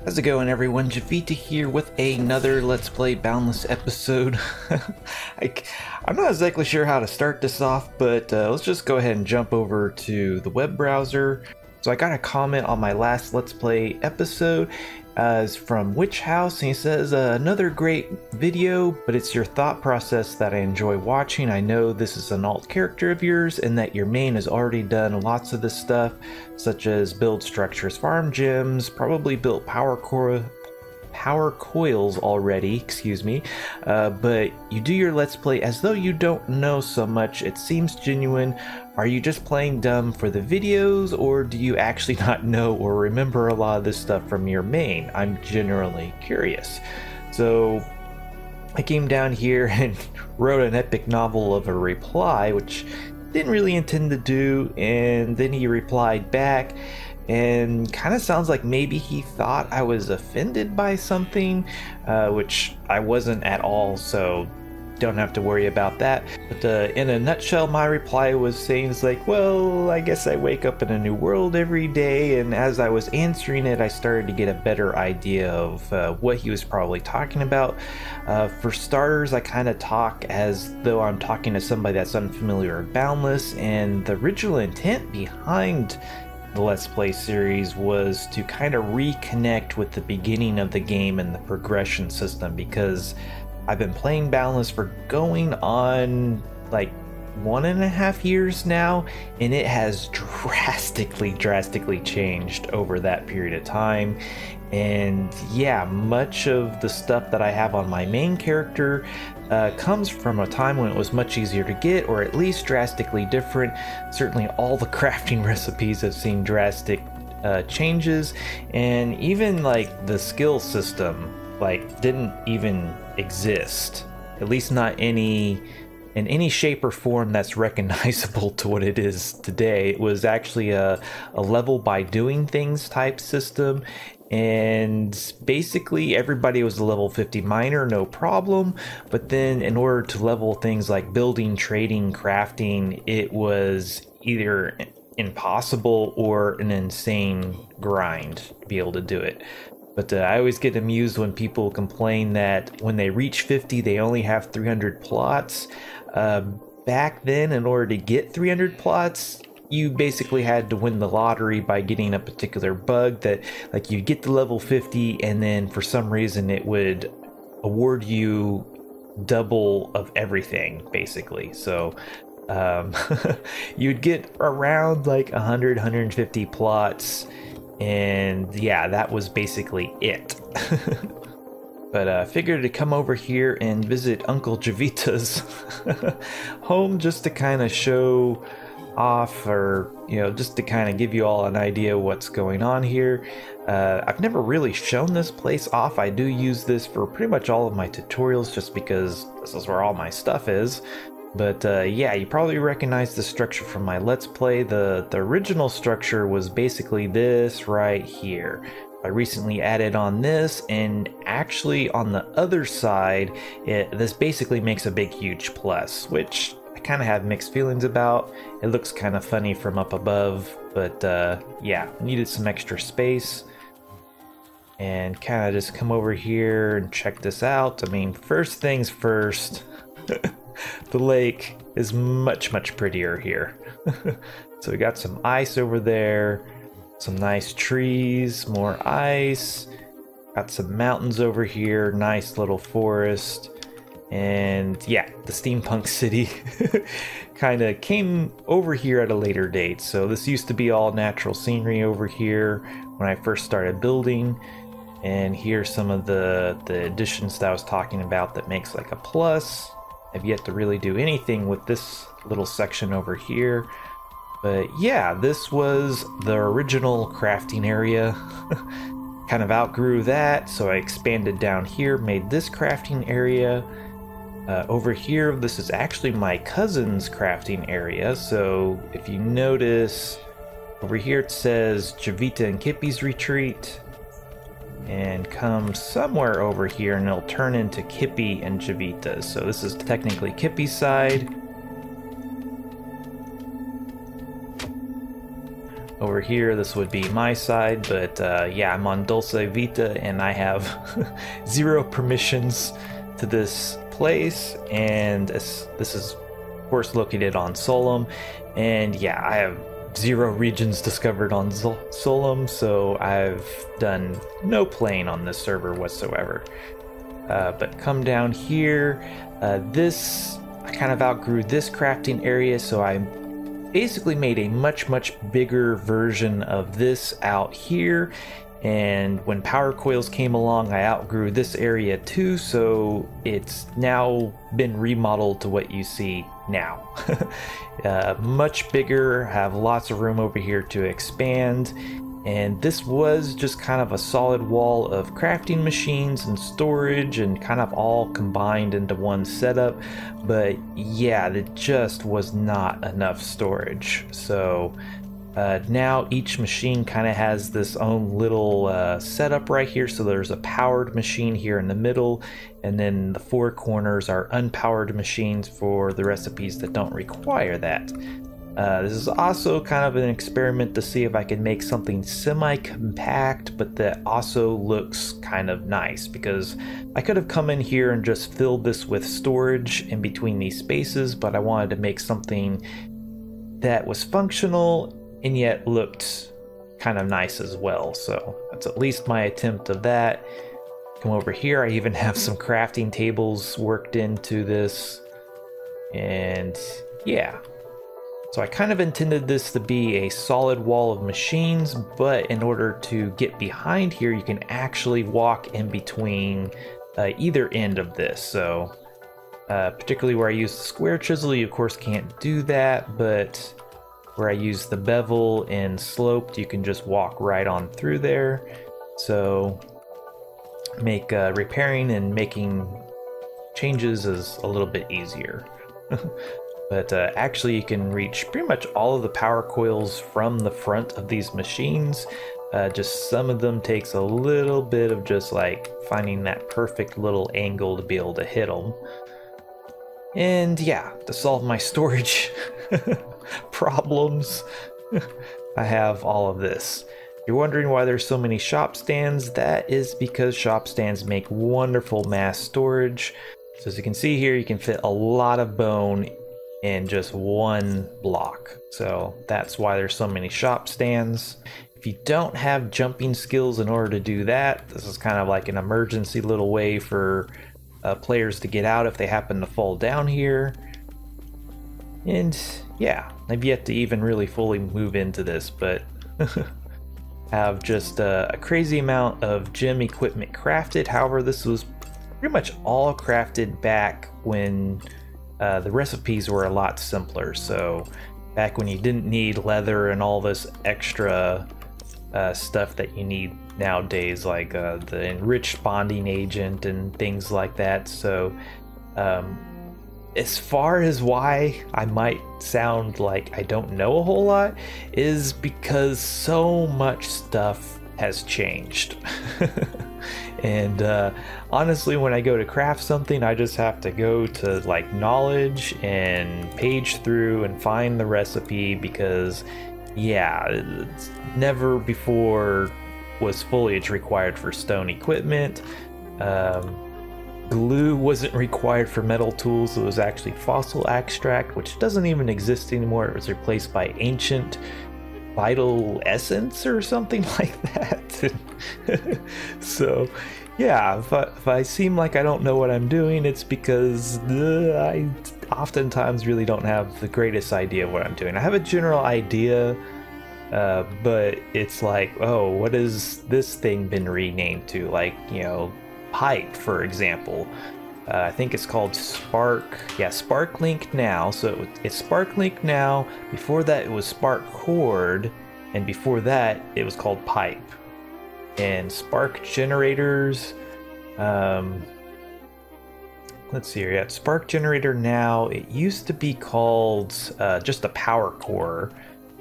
How's it going, everyone? Jiivita here with another Let's Play Boundless episode. I'm not exactly sure how to start this off, but let's just go ahead and jump over to the web browser. So I got a comment on my last Let's Play episode from Witch House, and he says, another great video, but it's your thought process that I enjoy watching. I know this is an alt character of yours and that your main has already done lots of this stuff, such as build structures, farm gems, probably built power coils already, but you do your Let's Play as though you don't know so much. It seems genuine. Are you just playing dumb for the videos, or do you actually not know or remember a lot of this stuff from your main? I'm generally curious. So I came down here and wrote an epic novel of a reply, which didn't really intend to do, and then he replied back, and kind of sounds like maybe he thought I was offended by something, which I wasn't at all, so don't have to worry about that. But in a nutshell, my reply was saying, it's like, well, I guess I wake up in a new world every day, and as I was answering it, I started to get a better idea of what he was probably talking about. For starters, I kind of talk as though I'm talking to somebody that's unfamiliar with Boundless, and the original intent behind the Let's Play series was to kind of reconnect with the beginning of the game and the progression system, because I've been playing Boundless for going on like 1.5 years now, and it has drastically changed over that period of time. And yeah, much of the stuff that I have on my main character comes from a time when it was much easier to get, or at least drastically different. Certainly all the crafting recipes have seen drastic changes, and even like the skill system didn't even exist, at least not in any shape or form that's recognizable to what it is today. It was actually a level by doing things type system, and basically everybody was a level 50 miner, no problem. But then in order to level things like building, trading, crafting, it was either impossible or an insane grind to be able to do it. But I always get amused when people complain that when they reach 50, they only have 300 plots. Back then, in order to get 300 plots, you basically had to win the lottery by getting a particular bug that, like, you get to level 50, and then for some reason it would award you double of everything, basically. So you'd get around like 100, 150 plots. And yeah, that was basically it. But I figured to come over here and visit Uncle Jiivita's home, just to kind of show off, or just to kind of give you all an idea what's going on here. I've never really shown this place off. I do use this for pretty much all of my tutorials, just because this is where all my stuff is. But yeah, you probably recognize the structure from my Let's Play. The original structure was basically this right here. I recently added on this, and actually on the other side, this basically makes a big huge plus, which I kind of have mixed feelings about. It looks kind of funny from up above, but yeah, needed some extra space. And kind of just come over here and check this out. I mean, first things first, the lake is much prettier here. So we got some ice over there, some nice trees, more ice, got some mountains over here, nice little forest. And yeah, the steampunk city kind of came over here at a later date. So this used to be all natural scenery over here when I first started building. And here's some of the additions that I was talking about that makes like a plus. I've yet to really do anything with this little section over here. But yeah, this was the original crafting area. Kind of outgrew that, so I expanded down here, made this crafting area. Over here, this is actually my cousin's crafting area. So if you notice, over here it says Jiivita and Kippy's Retreat. And come somewhere over here and it'll turn into Kippy and Jiivita. So this is technically Kippy's side. Over here, this would be my side, but yeah, I'm on Dulce Vita and I have 0 permissions to this place, and this is of course located on Solum, and yeah, I have 0 regions discovered on Solum, so I've done no playing on this server whatsoever. But come down here, I kind of outgrew this crafting area, so I basically made a much bigger version of this out here. And when power coils came along, I outgrew this area too, so it's now been remodeled to what you see now. Much bigger, have lots of room over here to expand. And this was just kind of a solid wall of crafting machines and storage and kind of all combined into one setup. But yeah, it just was not enough storage. So now each machine kind of has this own little setup right here. So there's a powered machine here in the middle, and then the 4 corners are unpowered machines for the recipes that don't require that. This is also kind of an experiment to see if I can make something semi-compact, but that also looks kind of nice, because I could have come in here and just filled this with storage in between these spaces, but I wanted to make something that was functional and yet looked kind of nice as well. So that's at least my attempt of that. Come over here, I even have some crafting tables worked into this, and yeah. So I kind of intended this to be a solid wall of machines, but in order to get behind here, you can actually walk in between either end of this. So particularly where I use the square chisel, you of course can't do that, but where I use the bevel and sloped, you can just walk right on through there. So make repairing and making changes is a little bit easier. But actually you can reach pretty much all of the power coils from the front of these machines. Just some of them takes a little bit of just like finding that perfect little angle to be able to hit them. And yeah, to solve my storage problems, I have all of this. You're wondering why there's so many shop stands? That is because shop stands make wonderful mass storage. So as you can see here, you can fit a lot of bone in just one block. So that's why there's so many shop stands. If you don't have jumping skills in order to do that, this is kind of like an emergency little way for players to get out if they happen to fall down here. And yeah, I've yet to even really fully move into this, but have just a crazy amount of gym equipment crafted. However, this was pretty much all crafted back when the recipes were a lot simpler. So back when you didn't need leather and all this extra stuff that you need nowadays, like the enriched bonding agent and things like that. So as far as why I might sound like I don't know a whole lot is because so much stuff has changed. And honestly, when I go to craft something, I just have to go to like knowledge and page through and find the recipe, because yeah, it's never before was foliage required for stone equipment. Glue wasn't required for metal tools. It was actually fossil extract, which doesn't even exist anymore. It was replaced by ancient vital essence or something like that. So yeah, if I seem like I don't know what I'm doing, it's because I oftentimes really don't have the greatest idea of what I'm doing. I have a general idea, but it's like, oh, what has this thing been renamed to? Like, you know, pipe, for example. I think it's called Spark. Yeah, Spark Link now. So it's Spark Link now. Before that, it was Spark Cord, and before that, it was called Pipe. And Spark Generators. Let's see here. Yeah, Spark Generator now. It used to be called just a Power Core,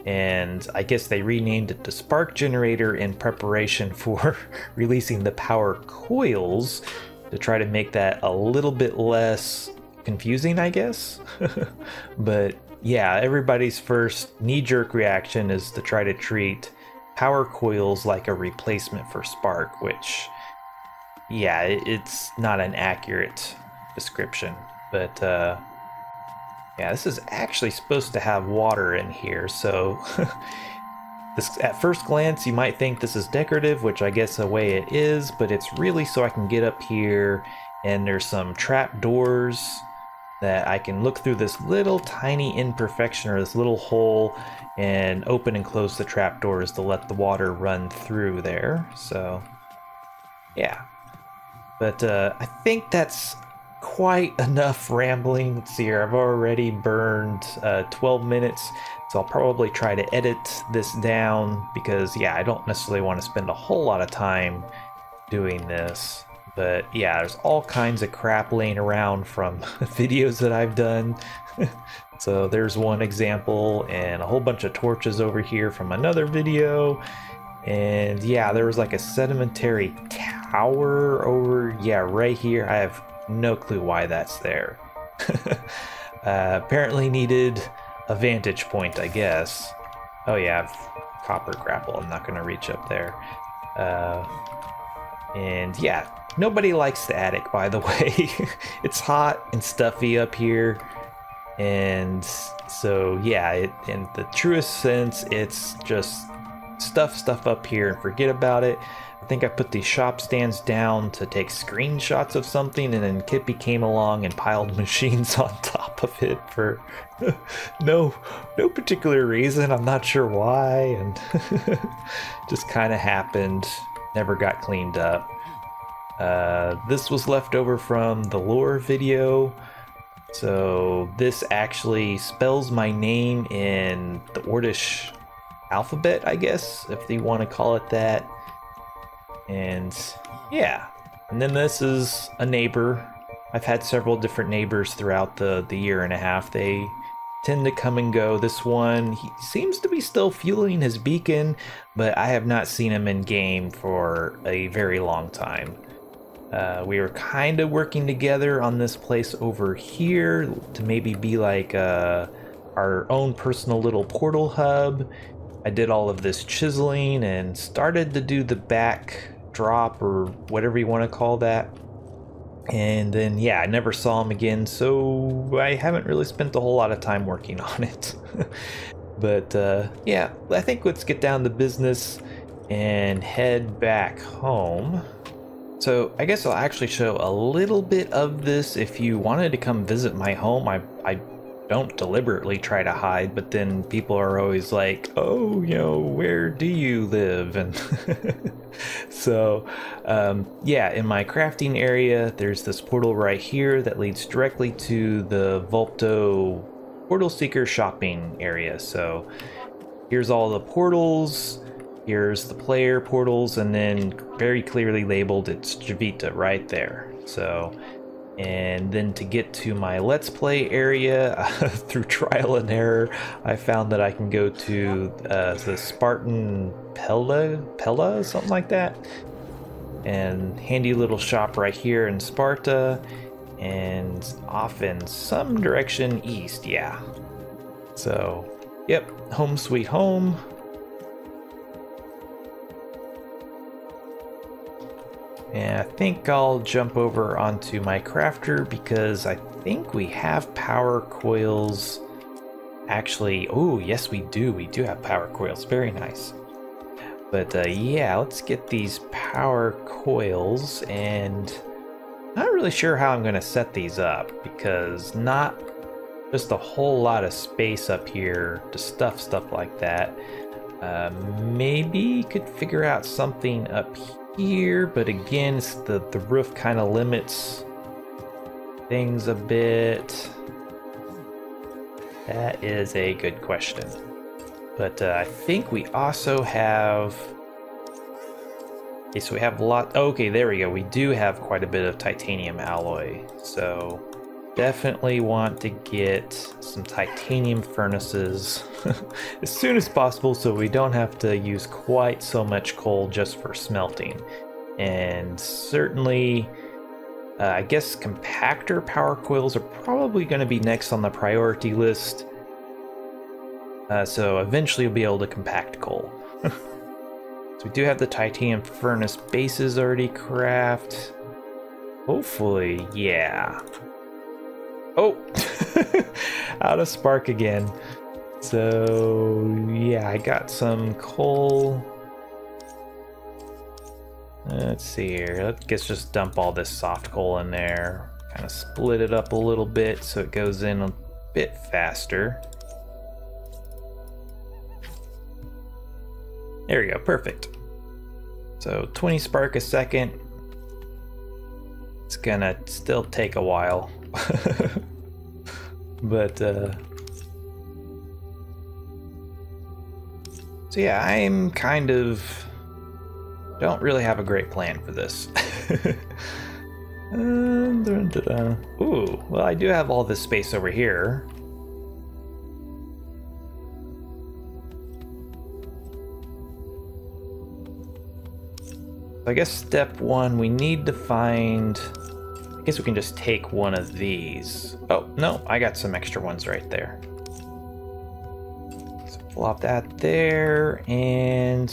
and I guess they renamed it to Spark Generator in preparation for releasing the Power Coils, to try to make that a little bit less confusing, I guess. But yeah, everybody's first knee-jerk reaction is to try to treat power coils like a replacement for spark, which, yeah, it's not an accurate description. But yeah, this is actually supposed to have water in here, so this, at first glance, you might think this is decorative, which I guess a way it is, but it's really so I can get up here, and there's some trap doors that I can look through this little tiny imperfection, or this little hole, and open and close the trap doors to let the water run through there. So yeah, but I think that's quite enough rambling. Let's see here, I've already burned 12 minutes, so I'll probably try to edit this down, because yeah, I don't necessarily want to spend a whole lot of time doing this. But yeah, there's all kinds of crap laying around from videos that I've done. So there's one example, and a whole bunch of torches over here from another video. And yeah, there was like a sedimentary tower over, yeah, right here. I have no clue why that's there. Apparently needed a vantage point, I guess. Oh yeah, I've copper grapple. I'm not going to reach up there. And yeah, nobody likes the attic, by the way. It's hot and stuffy up here. And so yeah, in the truest sense, it's just stuff up here and forget about it. I think I put these shop stands down to take screenshots of something, and then Kippy came along and piled machines on top of it for no particular reason. I'm not sure why, and just kind of happened. Never got cleaned up. This was left over from the lore video. So this actually spells my name in the Oortish alphabet, I guess, if you want to call it that. And yeah, and then this is a neighbor. I've had several different neighbors throughout the year and a half. They tend to come and go. This one, he seems to be still fueling his beacon, but I have not seen him in game for a very long time. We were kind of working together on this place over here to maybe be like our own personal little portal hub. I did all of this chiseling and started to do the backdrop, or whatever you want to call that. And then, yeah, I never saw him again, so I haven't really spent a whole lot of time working on it. But yeah, I think let's get down to business and head back home. So I guess I'll actually show a little bit of this. If you wanted to come visit my home, I don't deliberately try to hide, but then people are always like, oh, you know, where do you live? And so yeah, in my crafting area, there's this portal right here that leads directly to the Volto Portal Seeker shopping area. So here's all the portals. Here's the player portals, and then very clearly labeled, it's Jiivita right there. So, and then to get to my Let's Play area, through trial and error, I found that I can go to the Spartan Pella, something like that. And handy little shop right here in Sparta, and off in some direction east, yeah. So, yep, home sweet home. And I think I'll jump over onto my crafter, because I think we have power coils. Actually, oh yes we do. We do have power coils. Very nice. But yeah, let's get these power coils, and not really sure how I'm going to set these up, because not just a whole lot of space up here to stuff like that. Maybe could figure out something up here, but again, it's the roof kind of limits things a bit. That is a good question. But I think we also have... Okay, so we have a lot... Okay, there we go. We do have quite a bit of titanium alloy. So definitely want to get some titanium furnaces as soon as possible, so we don't have to use quite so much coal just for smelting. And certainly, I guess compactor power coils are probably going to be next on the priority list. So eventually you'll be able to compact coal. So we do have the titanium furnace bases already craft. Hopefully, yeah. Oh, out of spark again. So yeah, I got some coal. Let's see here. Let's just dump all this soft coal in there. Kind of split it up a little bit so it goes in a bit faster. There we go, perfect. So 20 spark a second. It's gonna still take a while. But so yeah, I'm kind of don't really have a great plan for this. Ooh, well, I do have all this space over here. I guess step one, we need to find, I guess we can just take one of these. Oh, no, I got some extra ones right there. So flop that there, and,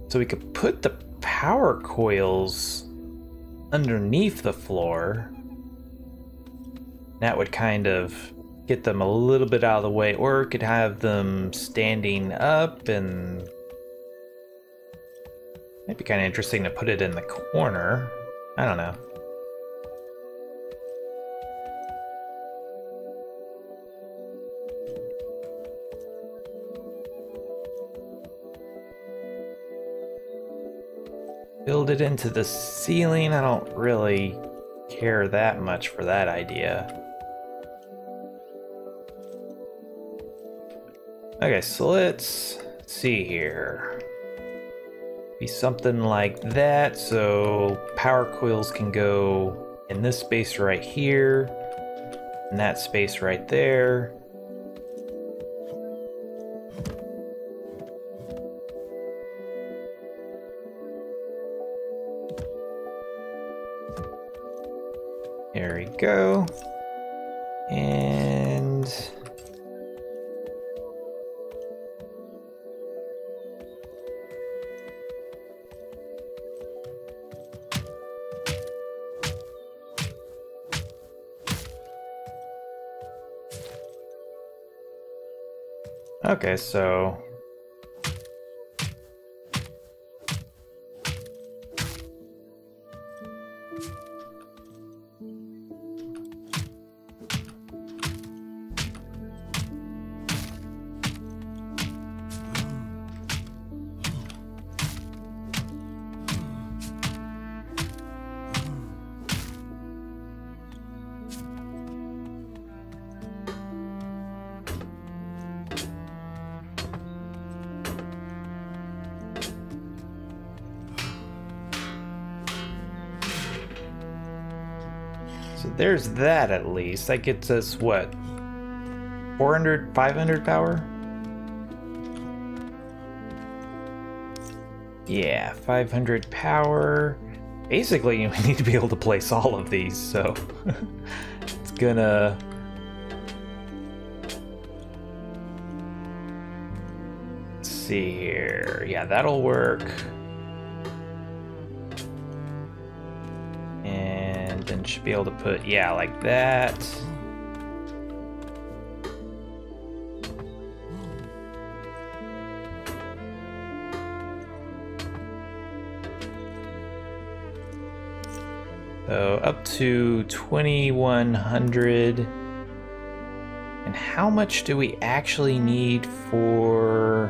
So we could put the power coils underneath the floor. That would kind of get them a little bit out of the way, or we could have them standing up, and might be kind of interesting to put it in the corner. I don't know. Build it into the ceiling. I don't really care that much for that idea. Okay, so let's see here. Be something like that, so power coils can go in this space right here, and that space right there. There we go. And okay, so there's that at least. That gets us what? 400, 500 power? Yeah, 500 power. Basically, we need to be able to place all of these, so it's gonna... Let's see here. Yeah, that'll work. Then should be able to put, yeah, like that. So up to 2100. And how much do we actually need for,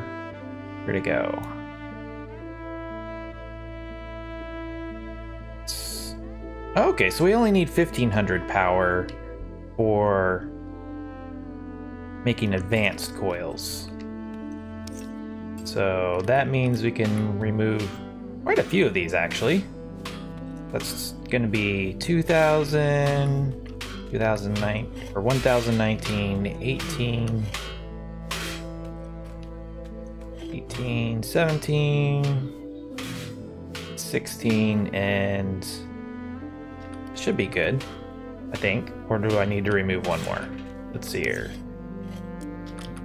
where to go? Okay, so we only need 1500 power for making advanced coils. So that means we can remove quite a few of these, actually. That's gonna be 2000, 2009, or 1019, 18, 18, 17, 16, and should be good. I think. Or do I need to remove one more? Let's see here.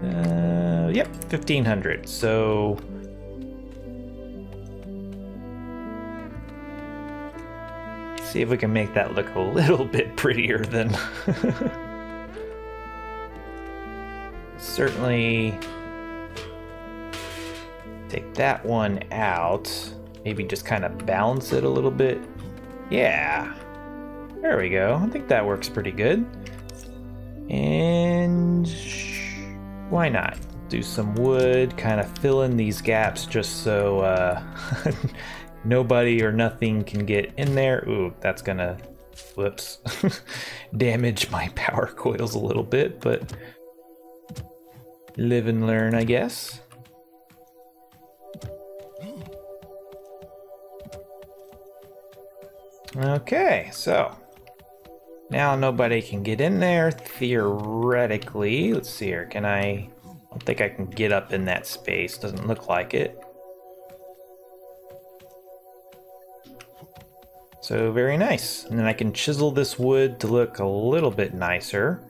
Yep, 1,500. So... see if we can make that look a little bit prettier than... Certainly... take that one out. Maybe just kind of balance it a little bit. Yeah. There we go. I think that works pretty good. And why not? Do some wood, kind of fill in these gaps just so nobody or nothing can get in there. Ooh, that's gonna, whoops, damage my power coils a little bit, but live and learn, I guess. Okay, so now nobody can get in there, theoretically. Let's see here, can I don't think I can get up in that space, doesn't look like it. So very nice, and then I can chisel this wood to look a little bit nicer.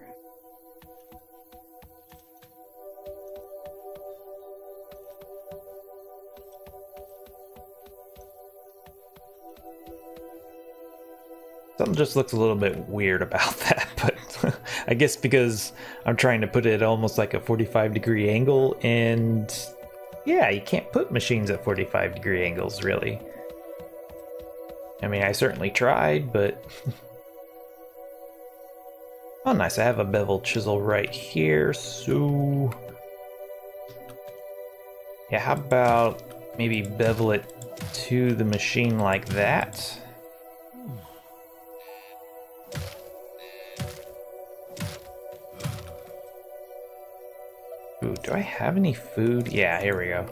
Something just looks a little bit weird about that, but I guess because I'm trying to put it almost like a 45-degree angle, and yeah, you can't put machines at 45-degree angles, really. I mean, I certainly tried, but... oh, nice, I have a bevel chisel right here, so... yeah, how about maybe bevel it to the machine like that? Ooh, do I have any food? Yeah, here we go.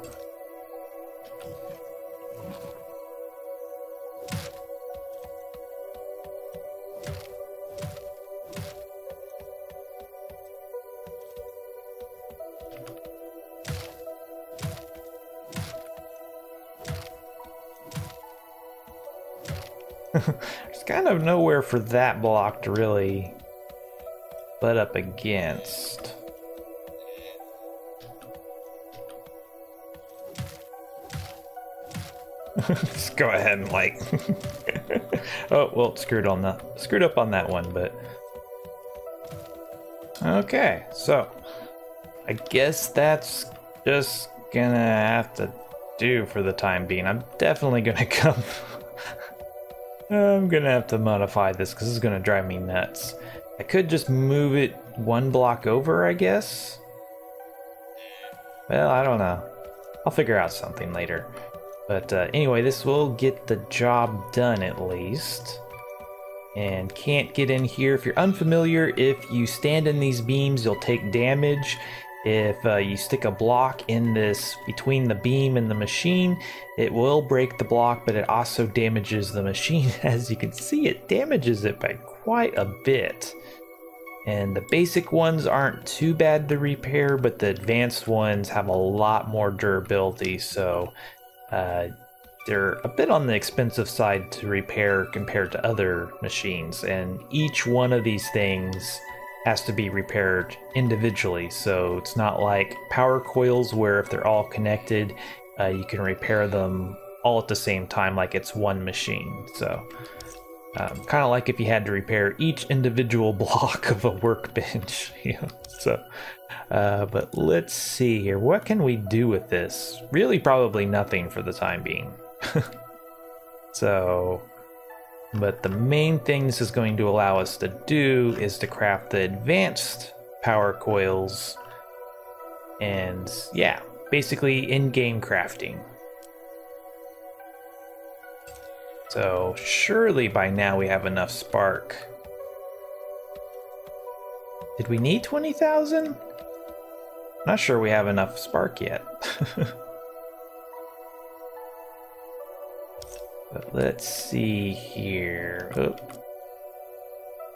There's kind of nowhere for that block to really butt up against. Just go ahead and like oh well, screwed up on that one, but okay, so I guess that's just gonna have to do for the time being. I'm definitely gonna come I'm gonna have to modify this because this is gonna drive me nuts. I could just move it one block over, I guess. Well, I don't know, I'll figure out something later. But anyway, this will get the job done at least. And can't get in here. If you're unfamiliar, if you stand in these beams, you'll take damage. If you stick a block in this between the beam and the machine, it will break the block, but it also damages the machine. As you can see, it damages it by quite a bit. And the basic ones aren't too bad to repair, but the advanced ones have a lot more durability, so they're a bit on the expensive side to repair compared to other machines, and each one of these things has to be repaired individually. So it's not like power coils where if they're all connected, you can repair them all at the same time like it's one machine. So kind of like if you had to repair each individual block of a workbench, you know. So but let's see here, what can we do with this? Really probably nothing for the time being. So, but the main thing this is going to allow us to do is to craft the advanced power coils, and yeah, basically in-game crafting. So surely by now we have enough spark. Did we need 20,000? Not sure we have enough spark yet. But let's see here. Oh.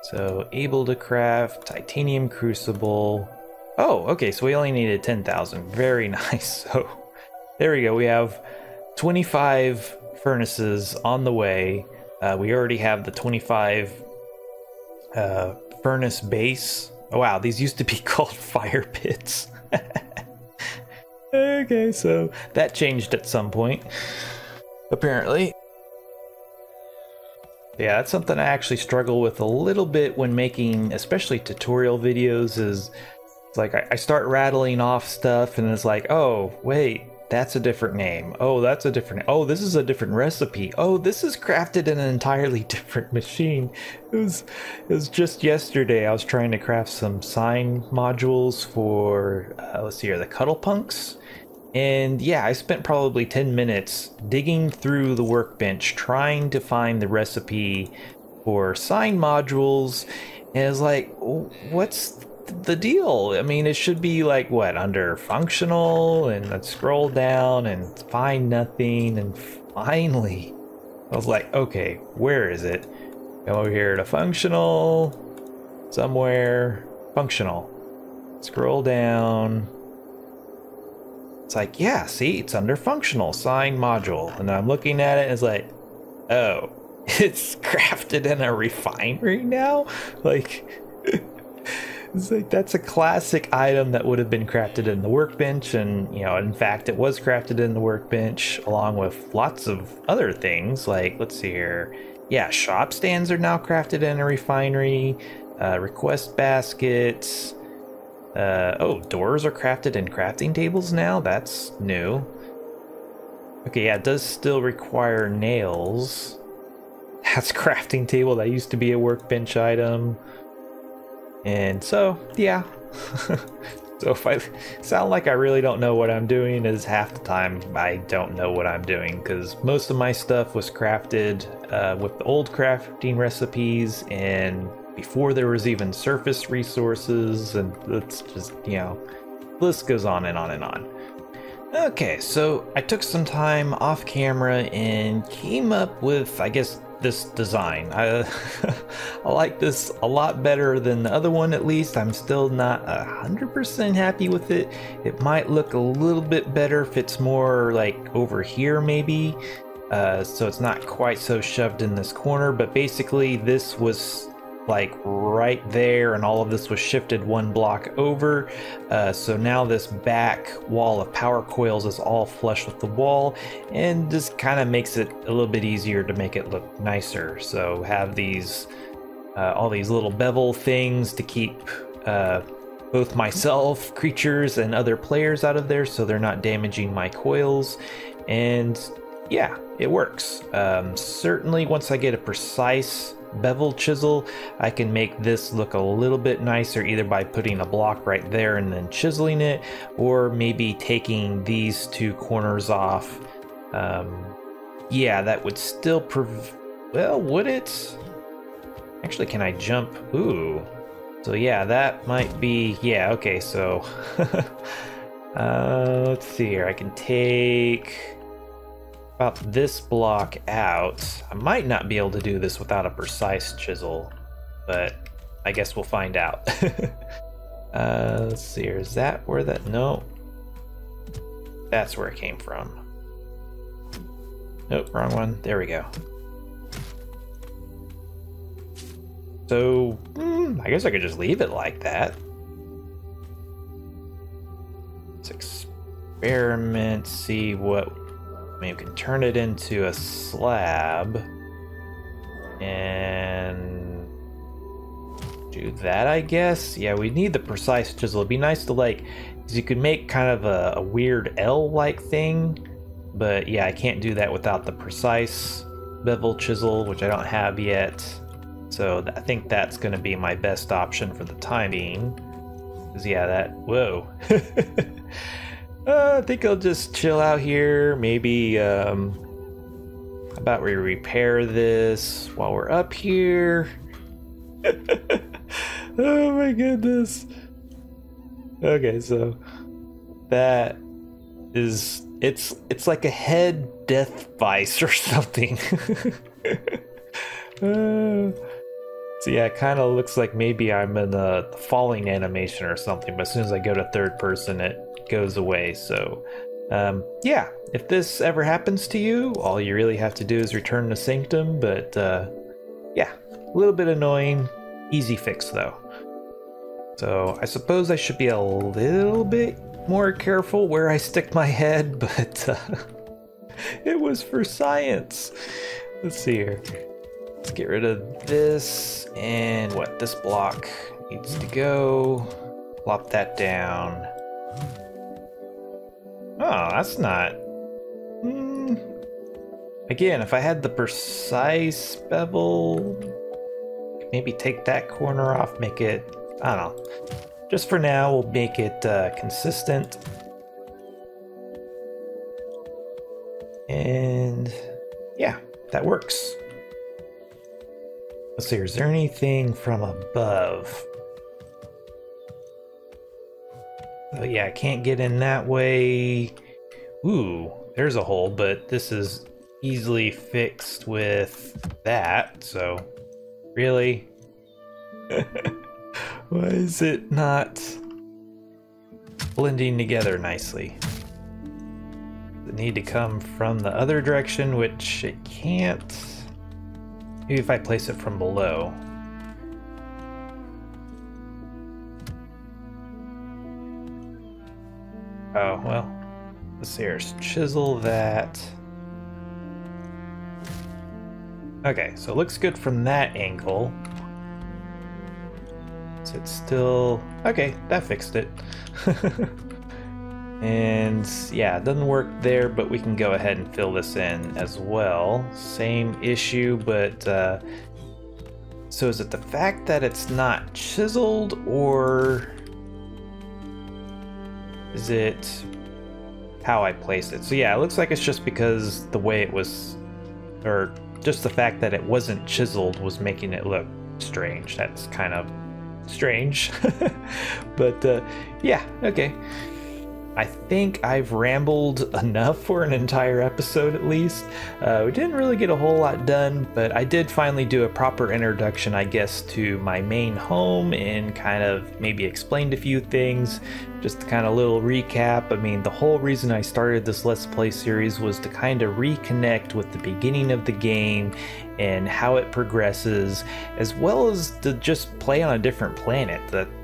So able to craft titanium crucible. Oh, okay, so we only needed 10,000. Very nice. So there we go. We have 25 furnaces on the way. We already have the 25 furnace base. Oh, wow, these used to be called fire pits. Okay, so that changed at some point, apparently. Yeah, that's something I actually struggle with a little bit when making, especially tutorial videos, is it's like I start rattling off stuff and it's like, oh, wait, that's a different name. Oh, that's a different, oh, this is a different recipe. Oh, this is crafted in an entirely different machine. It was just yesterday I was trying to craft some sign modules for, let's see here, the Cuddle Punks. And yeah, I spent probably 10 minutes digging through the workbench trying to find the recipe for sign modules. And it's like, what's the deal? I mean, it should be like, what, under functional? And let's scroll down and find nothing. And finally, I was like, okay, where is it? Come over here to functional, somewhere, functional. Scroll down. It's like, yeah, see, it's under functional sign module. And I'm looking at it and it's like, oh, it's crafted in a refinery now? Like, it's like, that's a classic item that would have been crafted in the workbench. And, you know, in fact, it was crafted in the workbench along with lots of other things. Like, let's see here. Yeah, shop stands are now crafted in a refinery. Request baskets. Oh, doors are crafted in crafting tables now? That's new. Okay, yeah, it does still require nails. That's a crafting table. That used to be a workbench item. And so, yeah. So if I sound like I really don't know what I'm doing, is half the time I don't know what I'm doing, because most of my stuff was crafted with the old crafting recipes and before there was even surface resources, and it's just, you know, the list goes on and on and on. Okay, so I took some time off camera and came up with, I guess, this design. I like this a lot better than the other one, at least. I'm still not 100% happy with it. It might look a little bit better if it's more like over here, maybe. So it's not quite so shoved in this corner, but basically this was like right there and all of this was shifted one block over, so now this back wall of power coils is all flush with the wall, and this kind of makes it a little bit easier to make it look nicer. So have these all these little bevel things to keep both myself, creatures, and other players out of there so they're not damaging my coils. And yeah, it works. Certainly once I get a precise bevel chisel, I can make this look a little bit nicer, either by putting a block right there and then chiseling it, or maybe taking these two corners off. Yeah, that would still well, would it? Actually, can I jump? Ooh. So yeah, that might be, yeah, okay, so let's see here. I can take about this block out. I might not be able to do this without a precise chisel, but I guess we'll find out. Let's see here. Is that where that? No. That's where it came from. Nope, wrong one. There we go. So, I guess I could just leave it like that. Let's experiment, see what... I mean, we can turn it into a slab and do that, I guess. Yeah, we need the precise chisel. It'd be nice to, like, because you could make kind of a weird L-like thing, but yeah, I can't do that without the precise bevel chisel, which I don't have yet. So I think that's going to be my best option for the time being. Because yeah, that, whoa. I think I'll just chill out here. Maybe, how about we repair this while we're up here? Oh my goodness. Okay, so that is, it's like a head death vice or something. So yeah, it kind of looks like maybe I'm in a falling animation or something, but as soon as I go to third person, it goes away. So yeah, if this ever happens to you, all you really have to do is return to Sanctum. But yeah, a little bit annoying, Easy fix though. So I suppose I should be a little bit more careful where I stick my head, but it was for science. Let's see here. Let's get rid of this, and what, this block needs to go. Plop that down. Oh, that's not... Again, if I had the precise bevel, maybe take that corner off, make it, I don't know. Just for now, we'll make it consistent. And yeah, that works. Let's see, is there anything from above? Oh yeah, I can't get in that way. Ooh, there's a hole, but this is easily fixed with that, so really? Why is it not blending together nicely? Does it need to come from the other direction, which it can't? Maybe if I place it from below. Oh, well, let's see here. Chisel that. Okay, so it looks good from that angle. Is it still... Okay, that fixed it. And yeah, it doesn't work there, but we can go ahead and fill this in as well. Same issue, but so is it the fact that it's not chiseled, or is it how I place it? So yeah, it looks like it's just because the way it was, or just the fact that it wasn't chiseled was making it look strange. That's kind of strange. But yeah, okay. I think I've rambled enough for an entire episode at least. We didn't really get a whole lot done, but I did finally do a proper introduction, I guess, to my main home and kind of maybe explained a few things. Just kind of a little recap. I mean, the whole reason I started this Let's Play series was to kind of reconnect with the beginning of the game and how it progresses, as well as to just play on a different planet.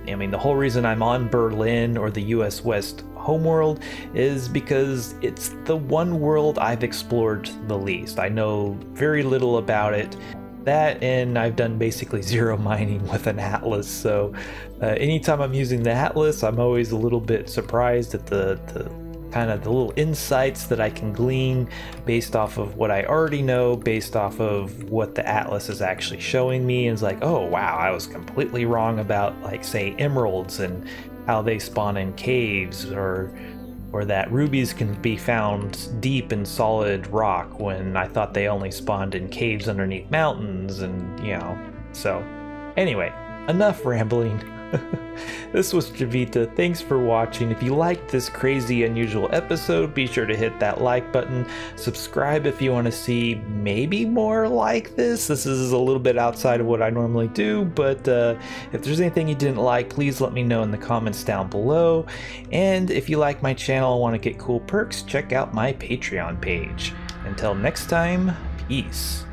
I mean, the whole reason I'm on Berlin, or the US West homeworld, is because it's the one world I've explored the least. I know very little about it. That, and I've done basically zero mining with an atlas, so anytime I'm using the atlas, I'm always a little bit surprised at the kind of the little insights that I can glean based off of what I already know, based off of what the atlas is actually showing me. And it's like, oh wow, I was completely wrong about, like, say, emeralds and how they spawn in caves, or that rubies can be found deep in solid rock when I thought they only spawned in caves underneath mountains, and you know. So anyway, enough rambling. This was Jiivita. Thanks for watching. If you liked this crazy, unusual episode, be sure to hit that like button. Subscribe if you want to see maybe more like this. This is a little bit outside of what I normally do, but if there's anything you didn't like, please let me know in the comments down below. And if you like my channel and want to get cool perks, check out my Patreon page. Until next time, peace.